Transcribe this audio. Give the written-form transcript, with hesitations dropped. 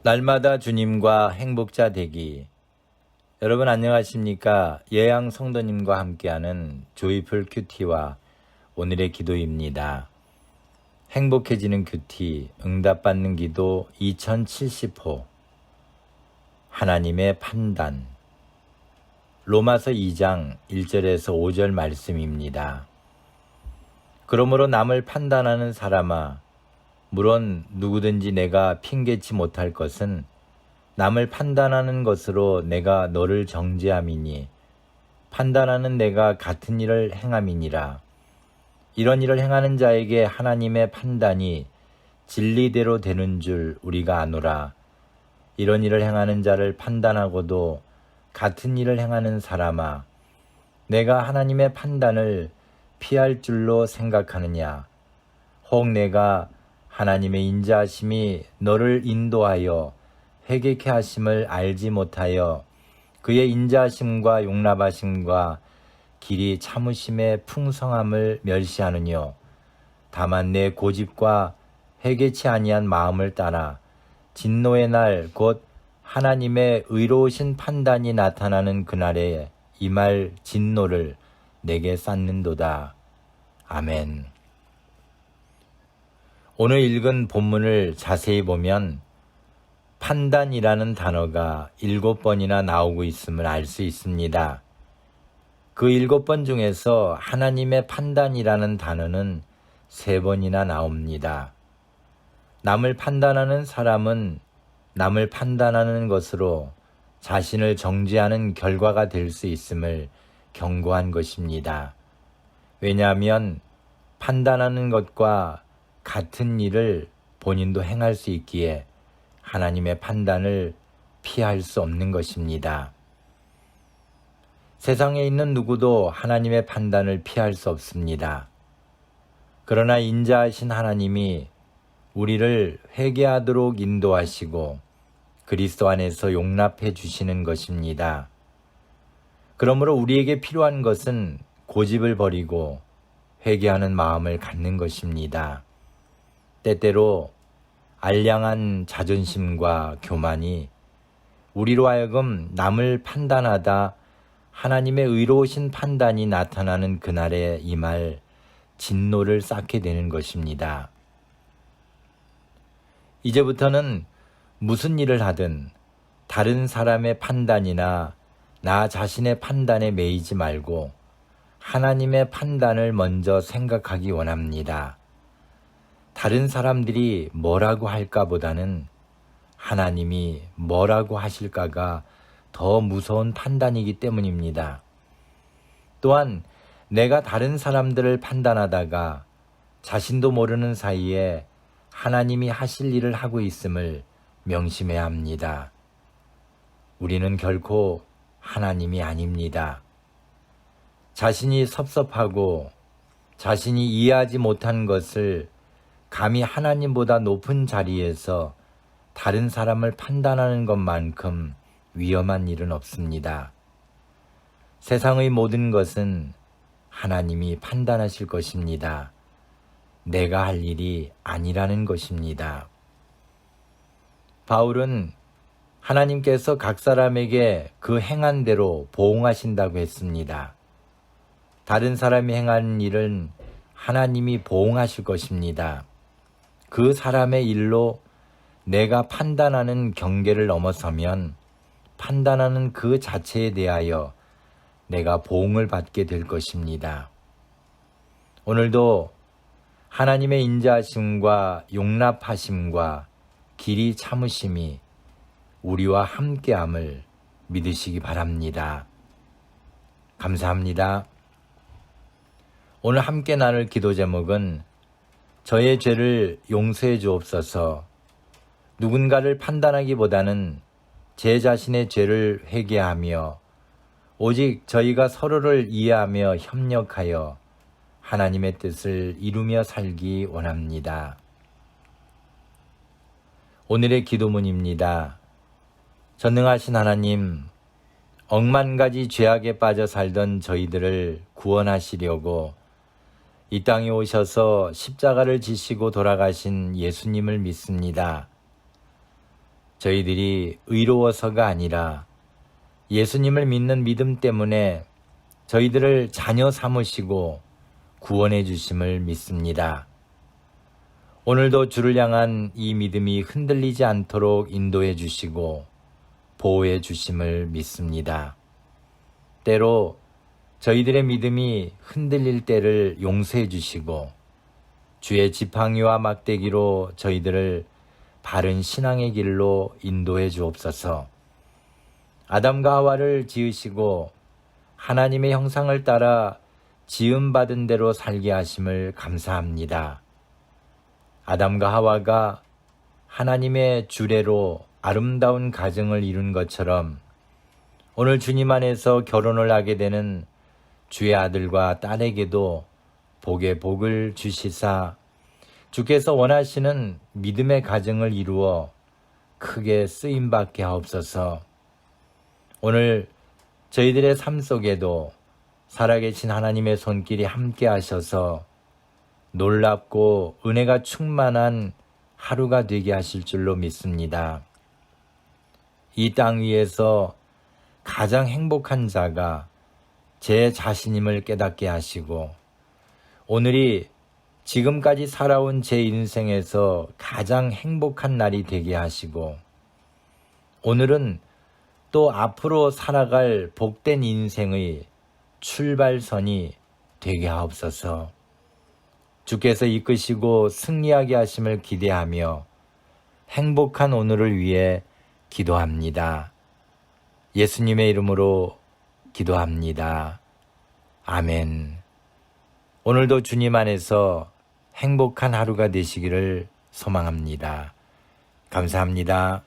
날마다 주님과 행복자 되기. 여러분 안녕하십니까? 예양 성도님과 함께하는 조이풀 큐티와 오늘의 기도입니다. 행복해지는 큐티, 응답받는 기도 2070호. 하나님의 판단. 로마서 2장 1절에서 5절 말씀입니다. 그러므로 남을 판단하는 사람아, 물론 누구든지 내가 핑계치 못할 것은 남을 판단하는 것으로 내가 너를 정죄함이니 판단하는 내가 같은 일을 행함이니라. 이런 일을 행하는 자에게 하나님의 판단이 진리대로 되는 줄 우리가 아노라. 이런 일을 행하는 자를 판단하고도 같은 일을 행하는 사람아, 내가 하나님의 판단을 피할 줄로 생각하느냐? 혹 내가 하나님의 인자하심이 너를 인도하여 회개케 하심을 알지 못하여 그의 인자하심과 용납하심과 길이 참으심의 풍성함을 멸시하느뇨. 다만 내 고집과 회개치 아니한 마음을 따라 진노의 날 곧 하나님의 의로우신 판단이 나타나는 그날에 임할 진노를 내게 쌓는도다. 아멘. 오늘 읽은 본문을 자세히 보면 판단이라는 단어가 7번이나 나오고 있음을 알 수 있습니다. 그 7번 중에서 하나님의 판단이라는 단어는 3번이나 나옵니다. 남을 판단하는 사람은 남을 판단하는 것으로 자신을 정죄하는 결과가 될 수 있음을 경고한 것입니다. 왜냐하면 판단하는 것과 같은 일을 본인도 행할 수 있기에 하나님의 판단을 피할 수 없는 것입니다. 세상에 있는 누구도 하나님의 판단을 피할 수 없습니다. 그러나 인자하신 하나님이 우리를 회개하도록 인도하시고 그리스도 안에서 용납해 주시는 것입니다. 그러므로 우리에게 필요한 것은 고집을 버리고 회개하는 마음을 갖는 것입니다. 때때로 알량한 자존심과 교만이 우리로 하여금 남을 판단하다 하나님의 의로우신 판단이 나타나는 그날에 임할 진노를 쌓게 되는 것입니다. 이제부터는 무슨 일을 하든 다른 사람의 판단이나 나 자신의 판단에 매이지 말고 하나님의 판단을 먼저 생각하기 원합니다. 다른 사람들이 뭐라고 할까 보다는 하나님이 뭐라고 하실까가 더 무서운 판단이기 때문입니다. 또한 내가 다른 사람들을 판단하다가 자신도 모르는 사이에 하나님이 하실 일을 하고 있음을 명심해야 합니다. 우리는 결코 하나님이 아닙니다. 자신이 섭섭하고 자신이 이해하지 못한 것을 감히 하나님보다 높은 자리에서 다른 사람을 판단하는 것만큼 위험한 일은 없습니다. 세상의 모든 것은 하나님이 판단하실 것입니다. 내가 할 일이 아니라는 것입니다. 바울은 하나님께서 각 사람에게 그 행한 대로 보응하신다고 했습니다. 다른 사람이 행한 일은 하나님이 보응하실 것입니다. 그 사람의 일로 내가 판단하는 경계를 넘어서면 판단하는 그 자체에 대하여 내가 보응을 받게 될 것입니다. 오늘도 하나님의 인자하심과 용납하심과 길이 참으심이 우리와 함께함을 믿으시기 바랍니다. 감사합니다. 오늘 함께 나눌 기도 제목은 저의 죄를 용서해 주옵소서. 누군가를 판단하기보다는 제 자신의 죄를 회개하며 오직 저희가 서로를 이해하며 협력하여 하나님의 뜻을 이루며 살기 원합니다. 오늘의 기도문입니다. 전능하신 하나님, 억만 가지 죄악에 빠져 살던 저희들을 구원하시려고 이 땅에 오셔서 십자가를 지시고 돌아가신 예수님을 믿습니다. 저희들이 의로워서가 아니라 예수님을 믿는 믿음 때문에 저희들을 자녀 삼으시고 구원해 주심을 믿습니다. 오늘도 주를 향한 이 믿음이 흔들리지 않도록 인도해 주시고 보호해 주심을 믿습니다. 때로 저희들의 믿음이 흔들릴 때를 용서해 주시고 주의 지팡이와 막대기로 저희들을 바른 신앙의 길로 인도해 주옵소서. 아담과 하와를 지으시고 하나님의 형상을 따라 지음받은 대로 살게 하심을 감사합니다. 아담과 하와가 하나님의 주례로 아름다운 가정을 이룬 것처럼 오늘 주님 안에서 결혼을 하게 되는 주의 아들과 딸에게도 복의 복을 주시사 주께서 원하시는 믿음의 가정을 이루어 크게 쓰임받게 하옵소서. 오늘 저희들의 삶 속에도 살아계신 하나님의 손길이 함께 하셔서 놀랍고 은혜가 충만한 하루가 되게 하실 줄로 믿습니다. 이 땅 위에서 가장 행복한 자가 제 자신임을 깨닫게 하시고 오늘이 지금까지 살아온 제 인생에서 가장 행복한 날이 되게 하시고 오늘은 또 앞으로 살아갈 복된 인생의 출발선이 되게 하옵소서. 주께서 이끄시고 승리하게 하심을 기대하며 행복한 오늘을 위해 기도합니다. 예수님의 이름으로 기도합니다. 아멘. 오늘도 주님 안에서 행복한 하루가 되시기를 소망합니다. 감사합니다.